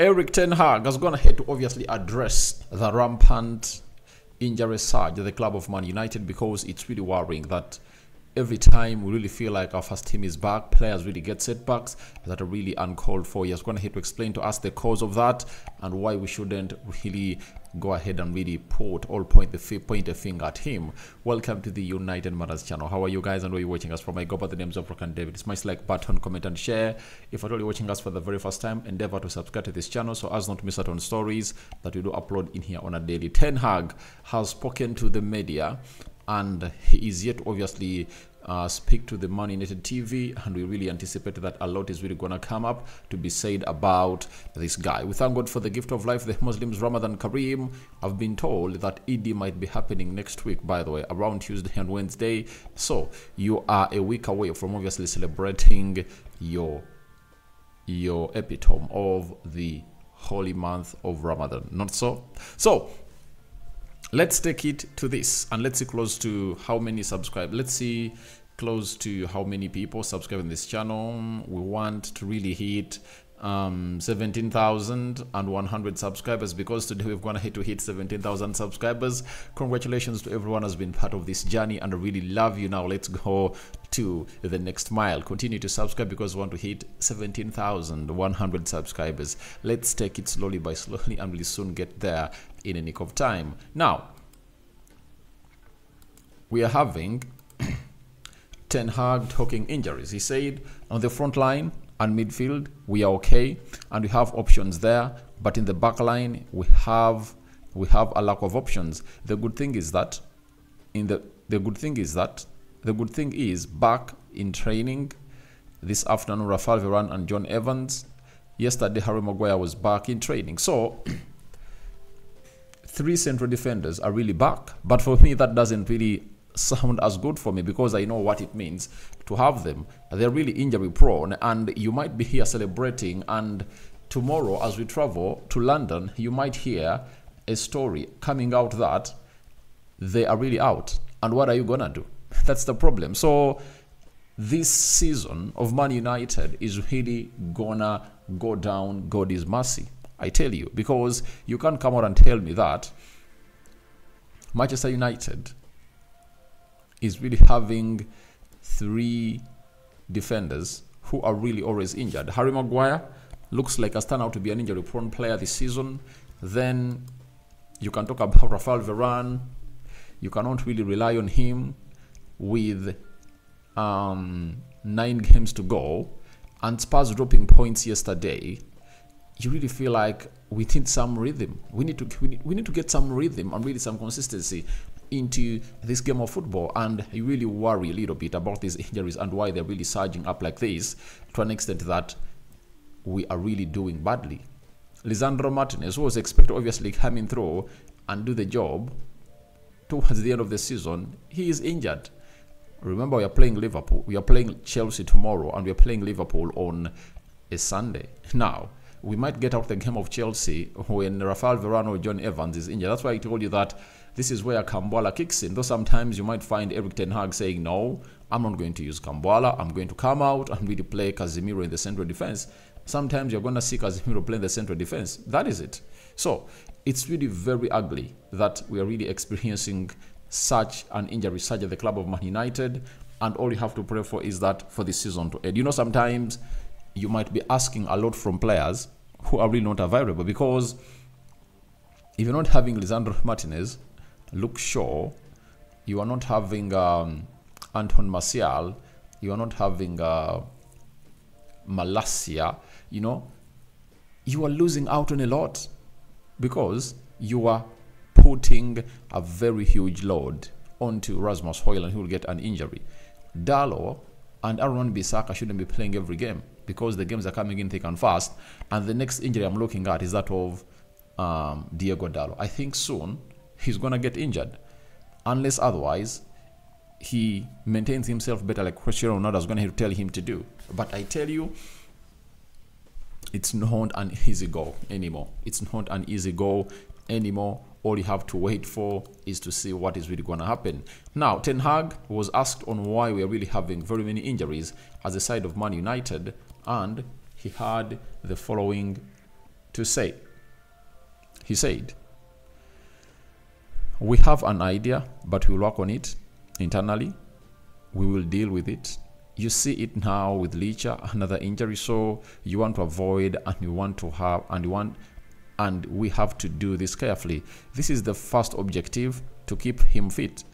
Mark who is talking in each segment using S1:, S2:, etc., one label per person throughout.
S1: Erik ten Hag has gone ahead to obviously address the rampant injury surge at the club of Man United, because it's really worrying that every time we really feel like our first team is back, players really get setbacks that are really uncalled for. He has gone ahead to explain to us the cause of that and why we shouldn't really go ahead and really point a finger at him. Welcome to the United Matters channel. How are you guys and where are you watching us from? I go by the names of Rock and David. Smash like button, comment and share. If you're watching us for the very first time, endeavor to subscribe to this channel so as not to miss out on stories that we do upload in here on a daily. Ten Hag has spoken to the media, and he is yet to obviously speak to the Man United TV, and we really anticipate that a lot is really gonna come up to be said about this guy. We thank God for the gift of life, the Muslims. Ramadan Kareem. I've been told that Eid might be happening next week, by the way, around Tuesday and Wednesday, so you are a week away from obviously celebrating your epitome of the holy month of Ramadan, not so? So let's take it to this, and let's see close to how many subscribe. Let's see close to how many people subscribe in this channel. We want to really hit 17,100 subscribers, because today we've gone ahead to hit 17,000 subscribers. Congratulations to everyone who's been part of this journey, and I really love you. Now let's go to the next mile. Continue to subscribe because we want to hit 17,100 subscribers. Let's take it slowly by slowly, and we'll soon get there in a nick of time. Now we are having Ten Hag talking injuries. He said on the front line and midfield we are okay and we have options there, but in the back line we have a lack of options. The good thing is back in training this afternoon, Raphael Varane and John Evans. Yesterday Harry Maguire was back in training. So three central defenders are really back, but for me that doesn't really sound as good for me, because I know what it means to have them. They're really injury prone, and you might be here celebrating, and tomorrow as we travel to London you might hear a story coming out that they are really out, and what are you gonna do? That's the problem. So this season of Man United is really gonna go down God's mercy, I tell you, because you can't come out and tell me that Manchester United is really having three defenders who are really always injured. Harry Maguire looks like has turned out to be an injury-prone player this season. Then you can talk about Raphael Varane. You cannot really rely on him with 9 games to go, and Spurs dropping points yesterday. You really feel like we need some rhythm. We need to get some rhythm and really some consistency into this game of football, and you really worry a little bit about these injuries and why they're really surging up like this, to an extent that we are really doing badly. Lisandro Martinez, who was expected obviously coming through and do the job towards the end of the season, he is injured. Remember, we are playing Liverpool, we are playing Chelsea tomorrow, and we are playing Liverpool on a Sunday. Now we might get out the game of Chelsea when Raphael Varane or John Evans is injured. That's why I told you that this is where Kambwala kicks in. Though sometimes you might find Erik ten Hag saying, no, I'm not going to use Kambwala. I'm going to come out and really play Casemiro in the central defense. Sometimes you're going to see Casemiro play in the central defense. That is it. So it's really very ugly that we are really experiencing such an injury surge at the club of Man United. And all you have to pray for is that for this season to end. You know, sometimes you might be asking a lot from players who are really not available, because if you're not having Lisandro Martinez, Luke Shaw, you are not having Anton Martial, you are not having Malacia, you know, you are losing out on a lot, because you are putting a very huge load onto Rasmus Højlund, who will get an injury. Dalot and Aaron Bissaka shouldn't be playing every game, because the games are coming in thick and fast, and the next injury I'm looking at is that of Diego Dalot. I think soon he's gonna get injured, unless otherwise he maintains himself better, like Cristiano Ronaldo is gonna tell him to do. But I tell you, it's not an easy goal anymore. It's not an easy goal anymore. All you have to wait for is to see what is really going to happen. Now, Ten Hag was asked on why we are really having very many injuries as a side of Man United, and he had the following to say. He said, "We have an idea, but we'll work on it internally. We will deal with it. You see it now with Licha, another injury, so you want to avoid and you want to have and we have to do this carefully. This is the first objective, to keep him fit.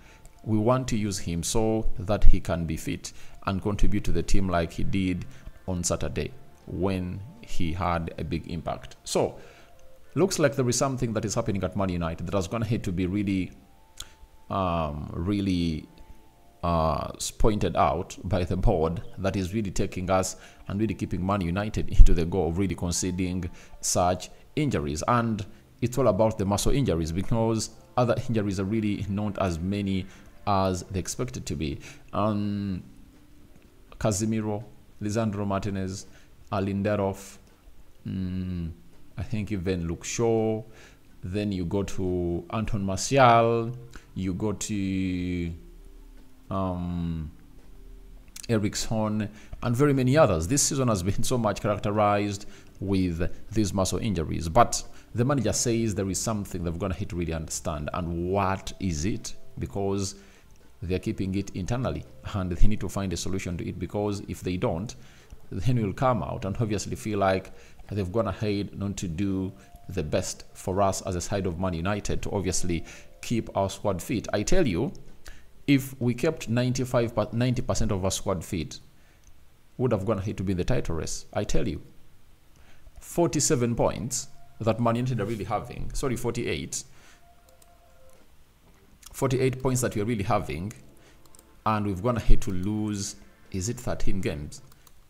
S1: We want to use him so that he can be fit and contribute to the team like he did on Saturday when he had a big impact." So looks like there is something that is happening at Man United that is going to have to be really pointed out by the board, that is really taking us and really keeping Man United into the goal of really conceding such injuries. And it's all about the muscle injuries, because other injuries are really not as many as they expected to be. Casemiro, Lisandro Martinez, Lindelof, I think even Luke Shaw. Then you go to Anton Martial, you go to Eriksson, and very many others. This season has been so much characterized with these muscle injuries. But the manager says there is something they're going to have to really understand. And what is it? Because they're keeping it internally and they need to find a solution to it, because if they don't, then we'll come out and obviously feel like they've gone ahead not to do the best for us as a side of Man United to obviously keep our squad fit. I tell you, if we kept 90% of our squad fit, would have gone ahead to be in the title race. I tell you, 47 points that Man United are really having, sorry, 48 points that we're really having, and we've gone ahead to lose, is it 13 games?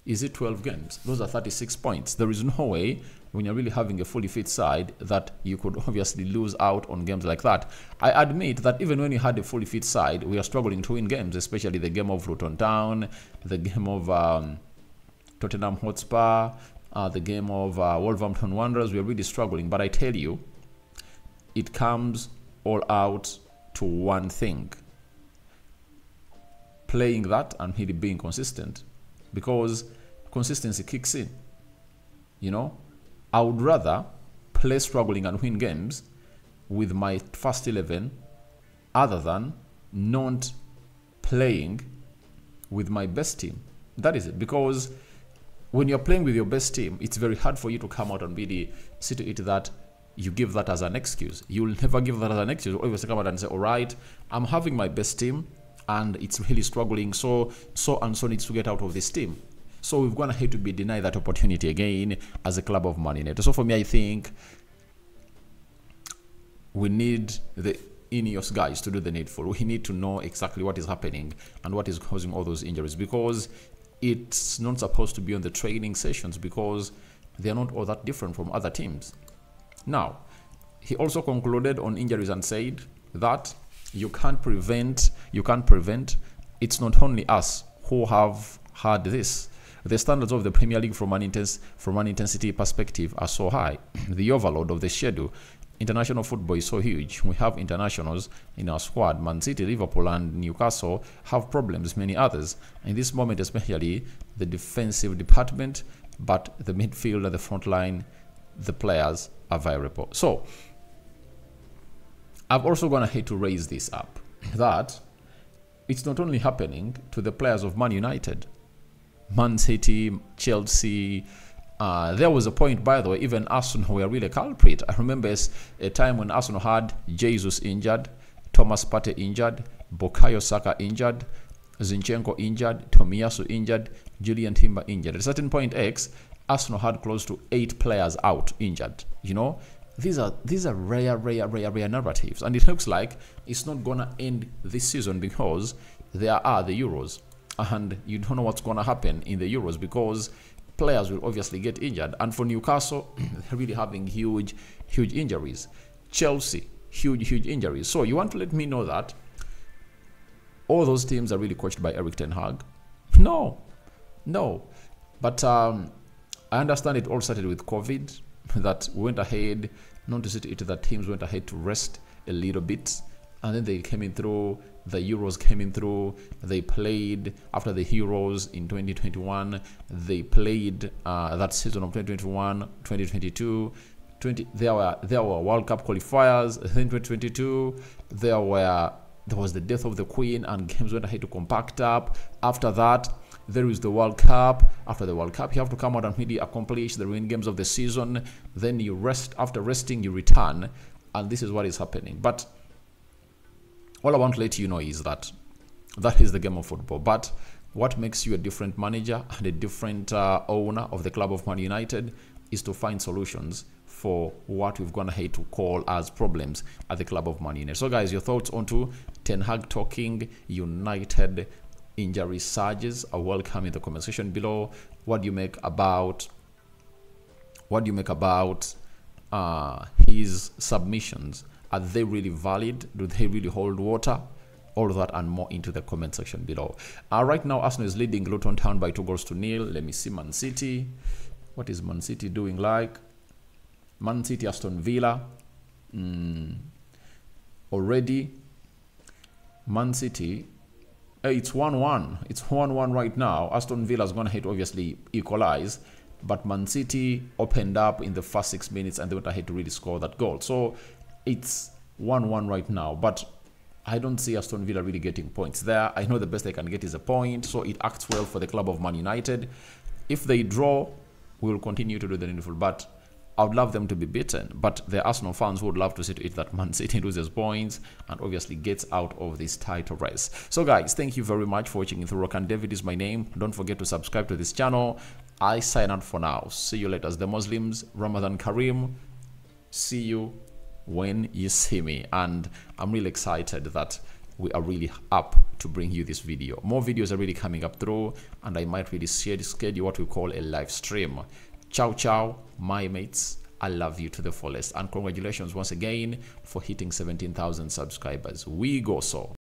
S1: Is it 12 games? Those are 36 points. There is no way, when you're really having a fully fit side, that you could obviously lose out on games like that. I admit that even when you had a fully fit side, we are struggling to win games, especially the game of Luton Town, the game of Tottenham Hotspur, the game of Wolverhampton Wanderers. We are really struggling. But I tell you, it comes all out to one thing: playing that and really being consistent, because consistency kicks in. You know, I would rather play struggling and win games with my first 11 other than not playing with my best team. That is it. Because when you're playing with your best team, it's very hard for you to come out and really see to it that you give that as an excuse. You'll never give that as an excuse. Always come out and say, all right, I'm having my best team and it's really struggling, so and so needs to get out of this team. So we've gone ahead to be denied that opportunity again as a club of Man United. So for me, I think we need the Ineos guys to do the needful. We need to know exactly what is happening and what is causing all those injuries, because it's not supposed to be on the training sessions, because they are not all that different from other teams. Now, he also concluded on injuries and said that you can't prevent. It's not only us who have had this. The standards of the Premier League from an intensity perspective are so high. The overload of the schedule. International football is so huge. We have internationals in our squad. Man City, Liverpool, and Newcastle have problems, many others. In this moment, especially the defensive department, but the midfield and the front line, the players are variable. So, I've also gone ahead to raise this up, that it's not only happening to the players of Man United, Man City, Chelsea. There was a point, by the way, even Arsenal were really a culprit. I remember a time when Arsenal had Jesus injured, Thomas Partey injured, Bukayo Saka injured, Zinchenko injured, Tomiyasu injured, Julian Timber injured. At a certain point X, Arsenal had close to 8 players out injured. You know, these are rare narratives, and it looks like it's not gonna end this season, because there are the Euros, and you don't know what's gonna happen in the Euros, because players will obviously get injured. And for Newcastle, they're really having huge injuries. Chelsea, huge injuries. So you want to let me know that all those teams are really coached by Erik ten Hag? No. But I understand it all started with COVID, that went ahead, not to say it, that teams went ahead to rest a little bit, and then they came in through, the Euros came in through, they played after the Euros in 2021, they played that season of 2021, 2022, there were World Cup qualifiers. In 2022, there was the death of the Queen, and games went ahead to compact up. After that, there is the World Cup. After the World Cup, you have to come out and really accomplish the remaining games of the season. Then you rest. After resting, you return, and this is what is happening. But all I want to let you know is that is the game of football. But what makes you a different manager and a different owner of the club of Man United is to find solutions for what we've gone ahead to call as problems at the club of Man United. So guys, your thoughts onto Ten Hag talking United injury surges are welcome in the comment section below. What do you make about his submissions? Are they really valid? Do they really hold water? All of that and more into the comment section below. Right now, Arsenal is leading Luton Town by 2-0. Let me see Man City. What is Man City doing like? Man City, Aston Villa. Already, Man City, it's 1-1. It's 1-1 right now. Aston Villa is going to hit, obviously, equalize. But Man City opened up in the first 6 minutes and they went ahead to really score that goal. So it's 1-1 right now. But I don't see Aston Villa really getting points there. I know the best they can get is a point. So it acts well for the club of Man United. If they draw, we will continue to do the needful. But I would love them to be beaten, but the Arsenal fans would love to see to it that Man City loses points and obviously gets out of this title race. So guys, thank you very much for watching. Rokan David is my name. Don't forget to subscribe to this channel. I sign out for now. See you later. The Muslims, Ramadan Kareem. See you when you see me. And I'm really excited that we are really up to bring you this video. More videos are really coming up through, and I might really schedule what we call a live stream. Ciao, ciao, my mates. I love you to the fullest. And congratulations once again for hitting 17,000 subscribers. We go so.